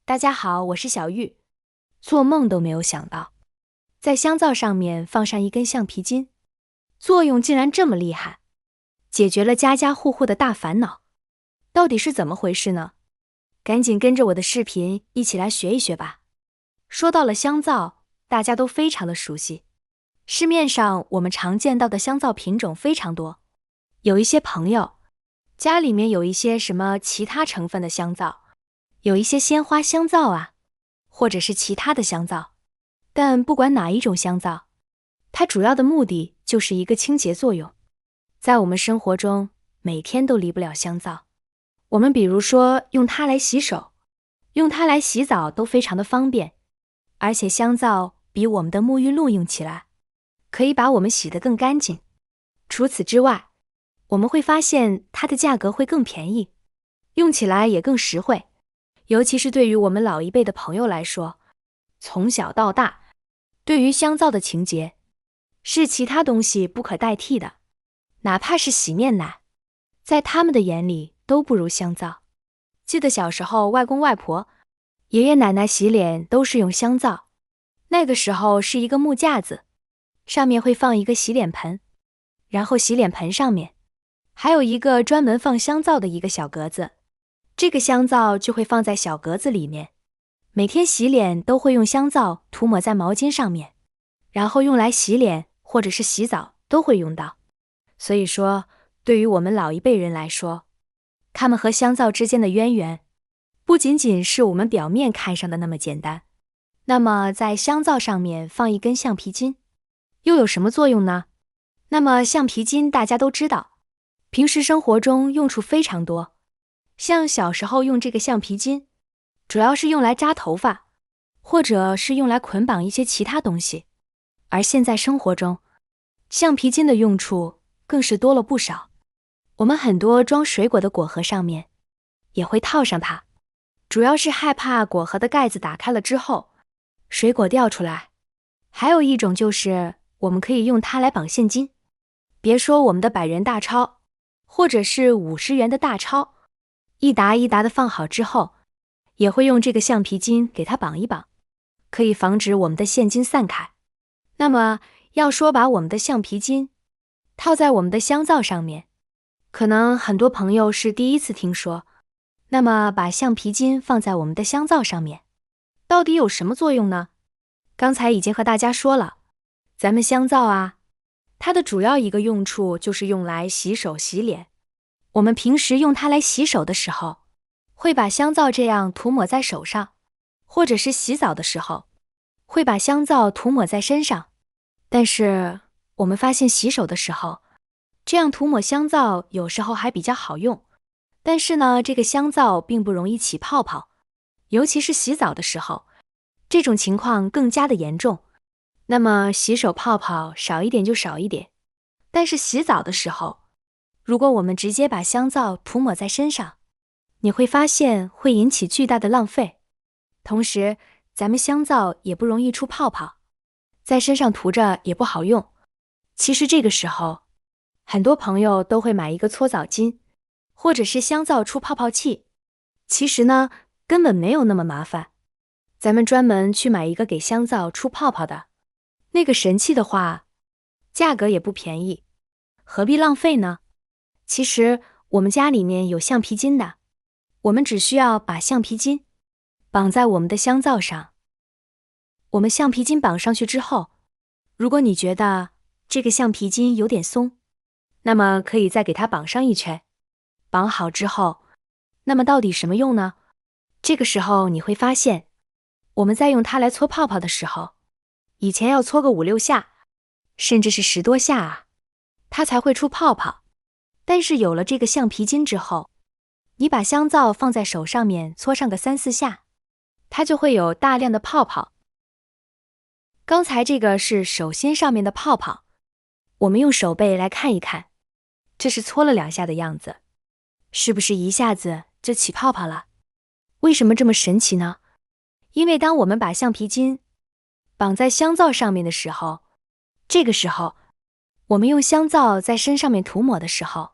大家好，我是小玉。做梦都没有想到，在香皂上面放上一根橡皮筋，作用竟然这么厉害，解决了家家户户的大烦恼。到底是怎么回事呢？赶紧跟着我的视频一起来学一学吧。说到了香皂，大家都非常的熟悉。市面上我们常见到的香皂品种非常多，有一些朋友家里面有一些什么其他成分的香皂，有一些鲜花香皂啊，或者是其他的香皂。但不管哪一种香皂，它主要的目的就是一个清洁作用。在我们生活中，每天都离不了香皂。我们比如说用它来洗手，用它来洗澡都非常的方便。而且香皂比我们的沐浴露用起来，可以把我们洗得更干净。除此之外，我们会发现它的价格会更便宜，用起来也更实惠。尤其是对于我们老一辈的朋友来说，从小到大，对于香皂的情节，是其他东西不可代替的。哪怕是洗面奶，在他们的眼里都不如香皂。记得小时候，外公外婆、爷爷奶奶洗脸都是用香皂。那个时候是一个木架子，上面会放一个洗脸盆，然后洗脸盆上面还有一个专门放香皂的一个小格子，这个香皂就会放在小格子里面。每天洗脸都会用香皂涂抹在毛巾上面，然后用来洗脸或者是洗澡都会用到。所以说，对于我们老一辈人来说，他们和香皂之间的渊源不仅仅是我们表面看上的那么简单。那么在香皂上面放一根橡皮筋，又有什么作用呢？那么橡皮筋大家都知道，平时生活中用处非常多。像小时候用这个橡皮筋，主要是用来扎头发，或者是用来捆绑一些其他东西。而现在生活中，橡皮筋的用处更是多了不少。我们很多装水果的果盒上面也会套上它，主要是害怕果盒的盖子打开了之后，水果掉出来。还有一种就是我们可以用它来绑现金。别说我们的100元大钞，或者是50元的大钞，一沓一沓的放好之后，也会用这个橡皮筋给它绑一绑，可以防止我们的现金散开。那么要说把我们的橡皮筋套在我们的香皂上面，可能很多朋友是第一次听说。那么把橡皮筋放在我们的香皂上面，到底有什么作用呢？刚才已经和大家说了，咱们香皂啊，它的主要一个用处就是用来洗手洗脸。我们平时用它来洗手的时候，会把香皂这样涂抹在手上，或者是洗澡的时候，会把香皂涂抹在身上。但是我们发现洗手的时候，这样涂抹香皂有时候还比较好用，但是呢，这个香皂并不容易起泡泡，尤其是洗澡的时候，这种情况更加的严重。那么洗手泡泡少一点就少一点，但是洗澡的时候，如果我们直接把香皂涂抹在身上，你会发现会引起巨大的浪费。同时，咱们香皂也不容易出泡泡，在身上涂着也不好用。其实这个时候，很多朋友都会买一个搓澡巾，或者是香皂出泡泡器。其实呢，根本没有那么麻烦。咱们专门去买一个给香皂出泡泡的，那个神器的话，价格也不便宜，何必浪费呢？其实我们家里面有橡皮筋的，我们只需要把橡皮筋绑在我们的香皂上。我们橡皮筋绑上去之后，如果你觉得这个橡皮筋有点松，那么可以再给它绑上一圈。绑好之后，那么到底什么用呢？这个时候你会发现，我们在用它来搓泡泡的时候，以前要搓个5、6下，甚至是10多下啊，它才会出泡泡。但是有了这个橡皮筋之后，你把香皂放在手上面搓上个3、4下，它就会有大量的泡泡。刚才这个是手心上面的泡泡，我们用手背来看一看，这是搓了2下的样子，是不是一下子就起泡泡了？为什么这么神奇呢？因为当我们把橡皮筋绑在香皂上面的时候，这个时候我们用香皂在身上面涂抹的时候，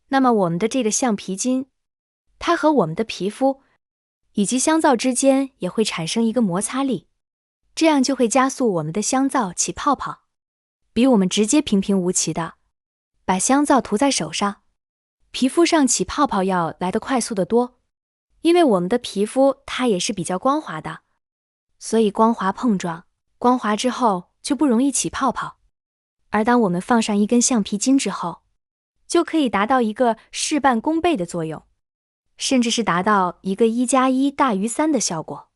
那么我们的这个橡皮筋，它和我们的皮肤以及香皂之间也会产生一个摩擦力，这样就会加速我们的香皂起泡泡，比我们直接平平无奇的把香皂涂在手上、皮肤上起泡泡要来得快速得多。因为我们的皮肤它也是比较光滑的，所以光滑碰撞，光滑之后就不容易起泡泡。而当我们放上一根橡皮筋之后，就可以达到一个事半功倍的作用，甚至是达到一个1+1大于3的效果。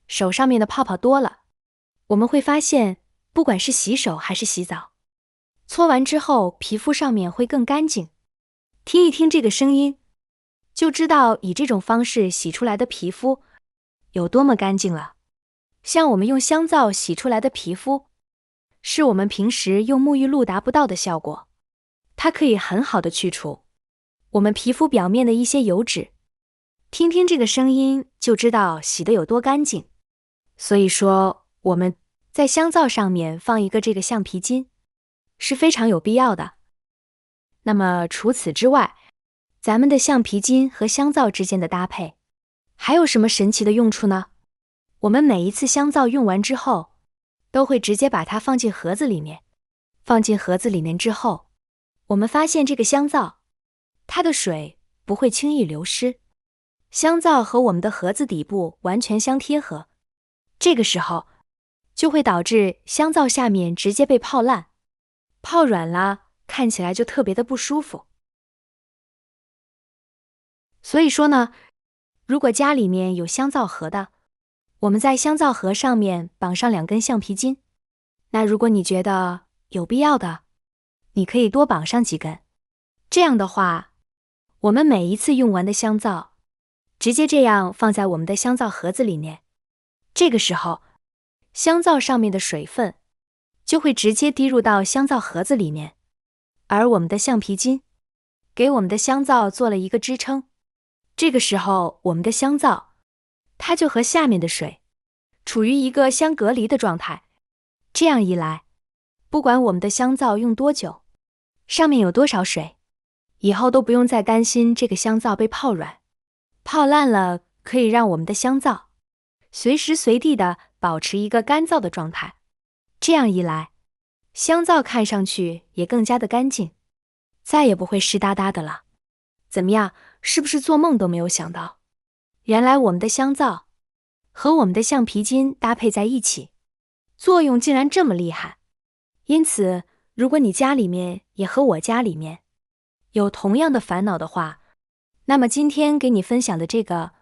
手上面的泡泡多了，我们会发现，不管是洗手还是洗澡，搓完之后皮肤上面会更干净。听一听这个声音，就知道以这种方式洗出来的皮肤有多么干净了。像我们用香皂洗出来的皮肤，是我们平时用沐浴露达不到的效果，它可以很好的去除我们皮肤表面的一些油脂。听听这个声音就知道洗得有多干净。所以说我们在香皂上面放一个这个橡皮筋是非常有必要的。那么除此之外，咱们的橡皮筋和香皂之间的搭配还有什么神奇的用处呢？我们每一次香皂用完之后，都会直接把它放进盒子里面。放进盒子里面之后，我们发现这个香皂，它的水不会轻易流失，香皂和我们的盒子底部完全相贴合，这个时候就会导致香皂下面直接被泡烂，泡软了，看起来就特别的不舒服。所以说呢，如果家里面有香皂盒的，我们在香皂盒上面绑上2根橡皮筋。那如果你觉得有必要的，你可以多绑上几根。这样的话，我们每一次用完的香皂，直接这样放在我们的香皂盒子里面。这个时候，香皂上面的水分就会直接滴入到香皂盒子里面，而我们的橡皮筋给我们的香皂做了一个支撑。这个时候，我们的香皂它就和下面的水处于一个相隔离的状态。这样一来，不管我们的香皂用多久，上面有多少水，以后都不用再担心这个香皂被泡软、泡烂了，可以让我们的香皂随时随地的保持一个干燥的状态。这样一来，香皂看上去也更加的干净，再也不会湿哒哒的了。怎么样，是不是做梦都没有想到，原来我们的香皂和我们的橡皮筋搭配在一起，作用竟然这么厉害。因此，如果你家里面也和我家里面有同样的烦恼的话，那么今天给你分享的这个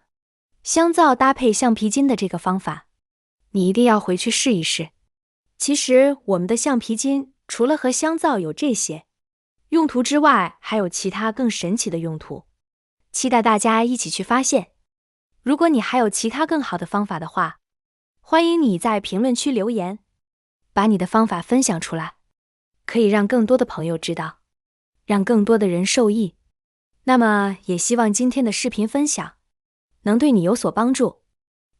香皂搭配橡皮筋的这个方法，你一定要回去试一试。其实我们的橡皮筋除了和香皂有这些用途之外，还有其他更神奇的用途，期待大家一起去发现。如果你还有其他更好的方法的话，欢迎你在评论区留言，把你的方法分享出来，可以让更多的朋友知道，让更多的人受益。那么也希望今天的视频分享能对你有所帮助。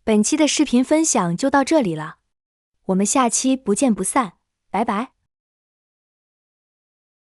本期的视频分享就到这里了，我们下期不见不散，拜拜。